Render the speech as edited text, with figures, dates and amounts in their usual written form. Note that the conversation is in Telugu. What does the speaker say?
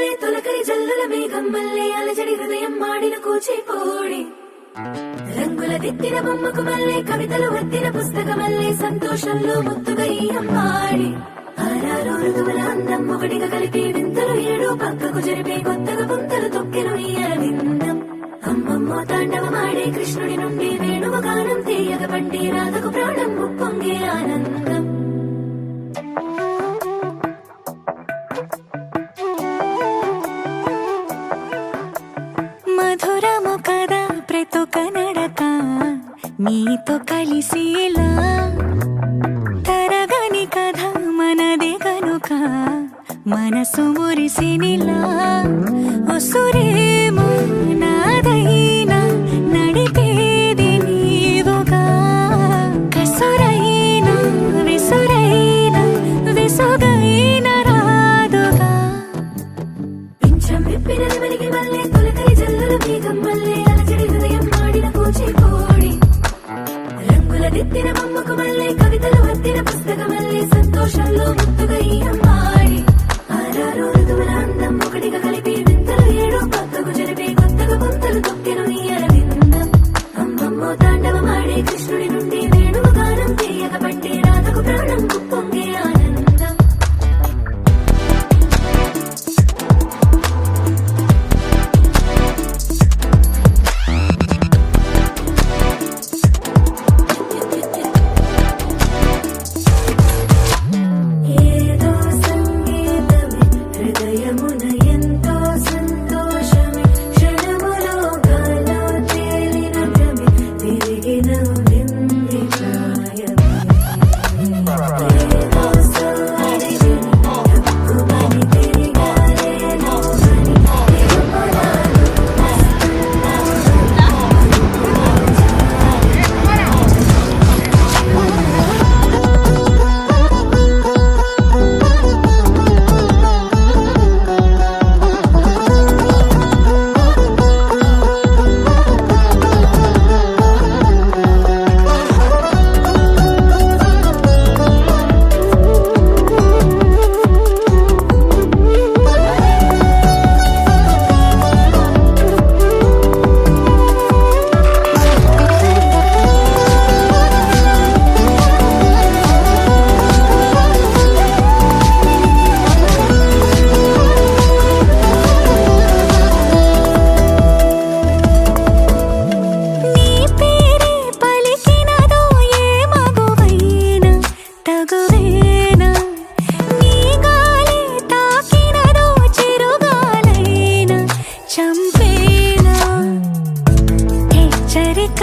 మల్లె తొలకరి జల్లుల మేఘం మల్లె అలజడి హృదయం మాడిన కూచిపోడి రంగుల దిద్దిన బొమ్మకు మల్లె కవితలు వద్దిన పుస్తకమల్లె సంతోషంలో ముద్దుగా ఈ అమ్మాడి ఆరారు ఋతువుల అందం ఒకటిగా కలిపి వింతలు ఏడు పక్కకు జరిపే కొత్తగా పుంతలు తొక్కెను ఈ అరవిందం అమ్మమ్మో తాండవమాడే కృష్ణుడి నుండి వేణువ గానం తీయగ పండి రాధకు ప్రాణం ముప్పొంగే ఆనందం మధురము కదా ప్రతొక నడక నీతో కలిసేలా తరగని కథ మనదే కనుక మనసు మురిసినిలా ఉసురేమో నాదైనా నడిపేది నీవుగా కసురైనా విసురైనా విసుగైన రాదుగా పింఛం విప్పిన నెమలికి మల్లె తొలకరి జల్లుల మేఘం మల్లె అలజడి హృదయం మాడిన కూచిపోడి రంగుల దిద్దిన బొమ్మకు మల్లె కవితలు వద్దిన పుస్తకమల్లె సంతోషంలో ముద్దుగా ఈ అమ్మాడి ఆరారు ఋతువుల అందం ఒకటిగా కలిపి వింతలు ఏడు పక్కకు జరిపే కొత్తగా పుంతలు తొక్కెను ఈ అరవిందం అమ్మమ్మో తాండవమాడే కృష్ణుడి నుండి వేణువ గానం తీయగ పండి రాధకు ప్రాణం ముప్పొంగే ఆనందం ఏదో సంగీతమే హృదయమున ఎంతో సంతోషమే క్షణములో గాలో తేలిన భ్రమే తిరిగిన వింది ప్రాయమే ఏదో సోయని తప్పుమని తిరిగారేనో అని నీ పేరే పలికినదో ఏ మగువైనా తగువేనా నీ గాలి తాకినదో చిరుగాలైనా చంపేనా హెచ్చరిక